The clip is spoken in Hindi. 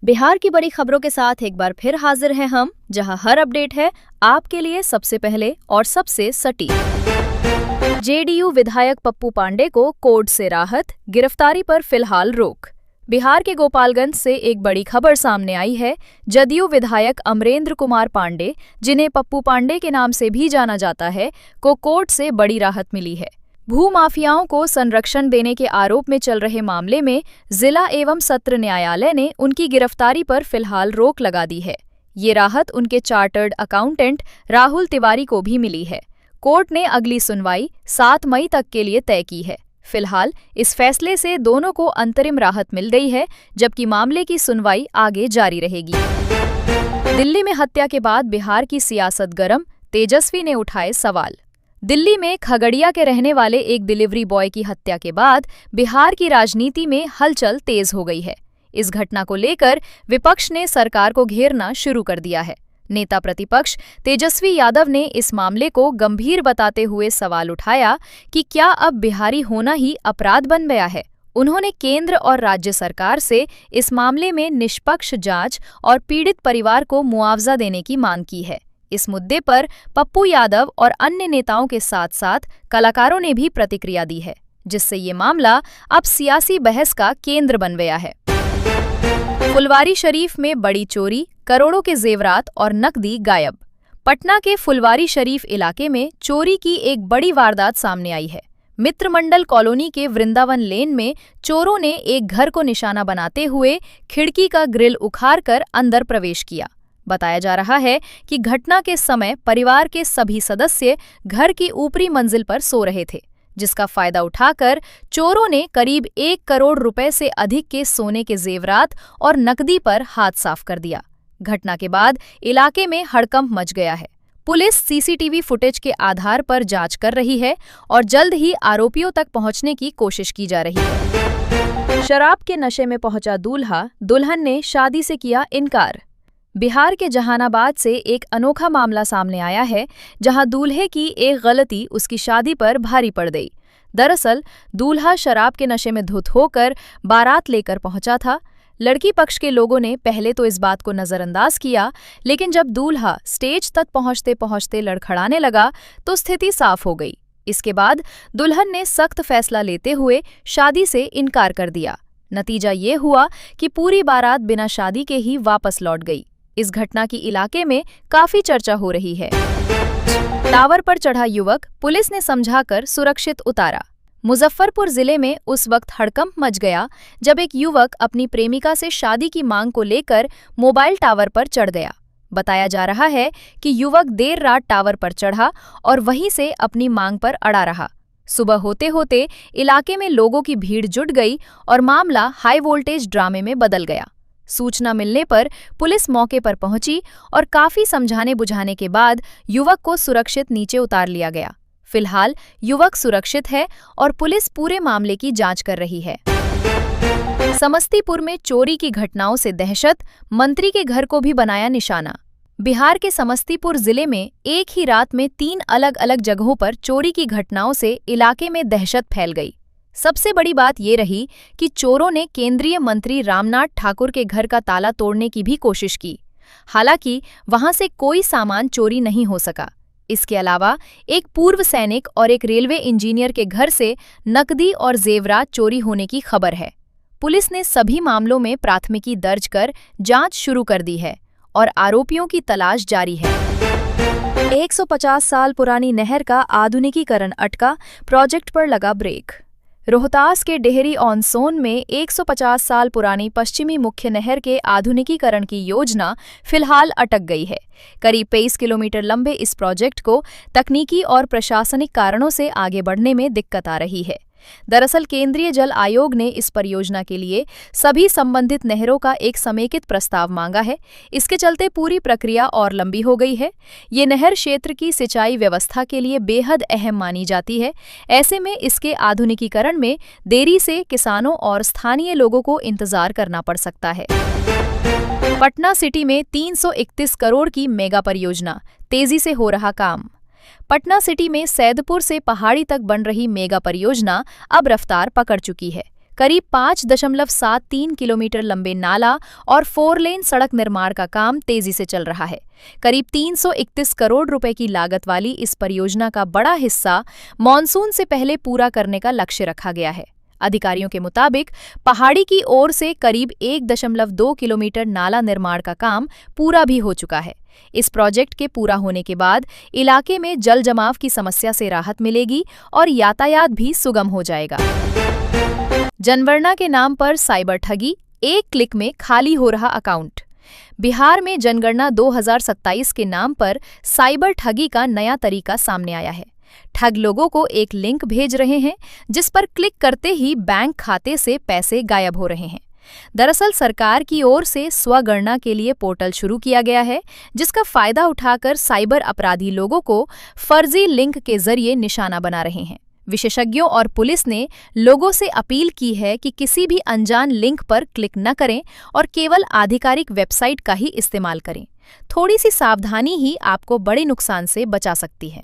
बिहार की बड़ी खबरों के साथ एक बार फिर हाजिर हैं हम, जहां हर अपडेट है आपके लिए सबसे पहले और सबसे सटीक। जेडीयू विधायक पप्पू पांडे को कोर्ट से राहत, गिरफ्तारी पर फिलहाल रोक। बिहार के गोपालगंज से एक बड़ी खबर सामने आई है। जदयू विधायक अमरेंद्र कुमार पांडे, जिन्हें पप्पू पांडे के नाम से भी जाना जाता है, को कोर्ट से बड़ी राहत मिली है। भूमाफियाओं को संरक्षण देने के आरोप में चल रहे मामले में जिला एवं सत्र न्यायालय ने उनकी गिरफ्तारी पर फिलहाल रोक लगा दी है। ये राहत उनके चार्टर्ड अकाउंटेंट राहुल तिवारी को भी मिली है। कोर्ट ने अगली सुनवाई 7 मई तक के लिए तय की है। फिलहाल इस फैसले से दोनों को अंतरिम राहत मिल गई है, जबकि मामले की सुनवाई आगे जारी रहेगी। दिल्ली में हत्या के बाद बिहार की सियासत गरम, तेजस्वी ने उठाए सवाल। दिल्ली में खगड़िया के रहने वाले एक डिलीवरी बॉय की हत्या के बाद बिहार की राजनीति में हलचल तेज हो गई है। इस घटना को लेकर विपक्ष ने सरकार को घेरना शुरू कर दिया है। नेता प्रतिपक्ष तेजस्वी यादव ने इस मामले को गंभीर बताते हुए सवाल उठाया कि क्या अब बिहारी होना ही अपराध बन गया है। उन्होंने केंद्र और राज्य सरकार से इस मामले में निष्पक्ष जांच और पीड़ित परिवार को मुआवजा देने की मांग की है। इस मुद्दे पर पप्पू यादव और अन्य नेताओं के साथ साथ कलाकारों ने भी प्रतिक्रिया दी है, जिससे ये मामला अब सियासी बहस का केंद्र बन गया है। फुलवारी शरीफ में बड़ी चोरी, करोड़ों के जेवरात और नकदी गायब। पटना के फुलवारी शरीफ इलाके में चोरी की एक बड़ी वारदात सामने आई है। मित्रमंडल कॉलोनी के वृंदावन लेन में चोरों ने एक घर को निशाना बनाते हुए खिड़की का ग्रिल उखाड़कर अंदर प्रवेश किया। बताया जा रहा है कि घटना के समय परिवार के सभी सदस्य घर की ऊपरी मंजिल पर सो रहे थे, जिसका फायदा उठाकर चोरों ने करीब 1 करोड़ रुपए से अधिक के सोने के जेवरात और नकदी पर हाथ साफ कर दिया। घटना के बाद इलाके में हड़कंप मच गया है। पुलिस सीसीटीवी फुटेज के आधार पर जांच कर रही है और जल्द ही आरोपियों तक पहुंचने की कोशिश की जा रही है। शराब के नशे में पहुंचा दूल्हा, दुल्हन ने शादी से किया इनकार। बिहार के जहानाबाद से एक अनोखा मामला सामने आया है, जहां दूल्हे की एक गलती उसकी शादी पर भारी पड़ गई। दरअसल दूल्हा शराब के नशे में धुत होकर बारात लेकर पहुंचा था। लड़की पक्ष के लोगों ने पहले तो इस बात को नजरअंदाज किया, लेकिन जब दूल्हा स्टेज तक पहुंचते पहुंचते लड़खड़ाने लगा तो स्थिति साफ हो गई। इसके बाद दुल्हन ने सख्त फैसला लेते हुए शादी से इनकार कर दिया। नतीजा ये हुआ कि पूरी बारात बिना शादी के ही वापस लौट गई। इस घटना की इलाके में काफी चर्चा हो रही है। टावर पर चढ़ा युवक, पुलिस ने समझाकर सुरक्षित उतारा। मुजफ्फरपुर जिले में उस वक्त हड़कंप मच गया जब एक युवक अपनी प्रेमिका से शादी की मांग को लेकर मोबाइल टावर पर चढ़ गया। बताया जा रहा है कि युवक देर रात टावर पर चढ़ा और वहीं से अपनी मांग पर अड़ा रहा। सुबह होते होते इलाके में लोगों की भीड़ जुट गई और मामला हाई वोल्टेज ड्रामे में बदल गया। सूचना मिलने पर पुलिस मौके पर पहुंची और काफी समझाने बुझाने के बाद युवक को सुरक्षित नीचे उतार लिया गया। फिलहाल युवक सुरक्षित है और पुलिस पूरे मामले की जांच कर रही है। समस्तीपुर में चोरी की घटनाओं से दहशत, मंत्री के घर को भी बनाया निशाना। बिहार के समस्तीपुर जिले में एक ही रात में 3 अलग अलग जगहों पर चोरी की घटनाओं से इलाके में दहशत फैल गई। सबसे बड़ी बात ये रही कि चोरों ने केंद्रीय मंत्री रामनाथ ठाकुर के घर का ताला तोड़ने की भी कोशिश की। हालांकि वहां से कोई सामान चोरी नहीं हो सका। इसके अलावा एक पूर्व सैनिक और एक रेलवे इंजीनियर के घर से नकदी और जेवरात चोरी होने की खबर है। पुलिस ने सभी मामलों में प्राथमिकी दर्ज कर जांच शुरू कर दी है और आरोपियों की तलाश जारी है। 150 साल पुरानी नहर का आधुनिकीकरण अटका, प्रोजेक्ट पर लगा ब्रेक। रोहतास के डेहरी ऑन सोन में 150 साल पुरानी पश्चिमी मुख्य नहर के आधुनिकीकरण की योजना फिलहाल अटक गई है। करीब 23 किलोमीटर लंबे इस प्रोजेक्ट को तकनीकी और प्रशासनिक कारणों से आगे बढ़ने में दिक्कत आ रही है। दरअसल केंद्रीय जल आयोग ने इस परियोजना के लिए सभी संबंधित नहरों का एक समेकित प्रस्ताव मांगा है। इसके चलते पूरी प्रक्रिया और लंबी हो गई है। ये नहर क्षेत्र की सिंचाई व्यवस्था के लिए बेहद अहम मानी जाती है। ऐसे में इसके आधुनिकीकरण में देरी से किसानों और स्थानीय लोगों को इंतजार करना पड़ सकता है। पटना सिटी में 331 करोड़ की मेगा परियोजना, तेजी से हो रहा काम। पटना सिटी में सैदपुर से पहाड़ी तक बन रही मेगा परियोजना अब रफ्तार पकड़ चुकी है। करीब 5.73 किलोमीटर लंबे नाला और 4 लेन सड़क निर्माण का काम तेजी से चल रहा है। करीब 331 करोड़ रुपए की लागत वाली इस परियोजना का बड़ा हिस्सा मॉनसून से पहले पूरा करने का लक्ष्य रखा गया है। अधिकारियों के मुताबिक पहाड़ी की ओर से करीब 1.2 किलोमीटर नाला निर्माण का काम पूरा भी हो चुका है। इस प्रोजेक्ट के पूरा होने के बाद इलाके में जल जमाव की समस्या से राहत मिलेगी और यातायात भी सुगम हो जाएगा। जनगणना के नाम पर साइबर ठगी, एक क्लिक में खाली हो रहा अकाउंट। बिहार में जनगणना 2027 के नाम पर साइबर ठगी का नया तरीका सामने आया है। ठग लोगों को एक लिंक भेज रहे हैं जिस पर क्लिक करते ही बैंक खाते से पैसे गायब हो रहे हैं। दरअसल सरकार की ओर से स्वगणना के लिए पोर्टल शुरू किया गया है, जिसका फायदा उठाकर साइबर अपराधी लोगों को फर्जी लिंक के जरिए निशाना बना रहे हैं। विशेषज्ञों और पुलिस ने लोगों से अपील की है कि किसी भी अनजान लिंक पर क्लिक न करें और केवल आधिकारिक वेबसाइट का ही इस्तेमाल करें। थोड़ी सी सावधानी ही आपको बड़े नुकसान से बचा सकती है।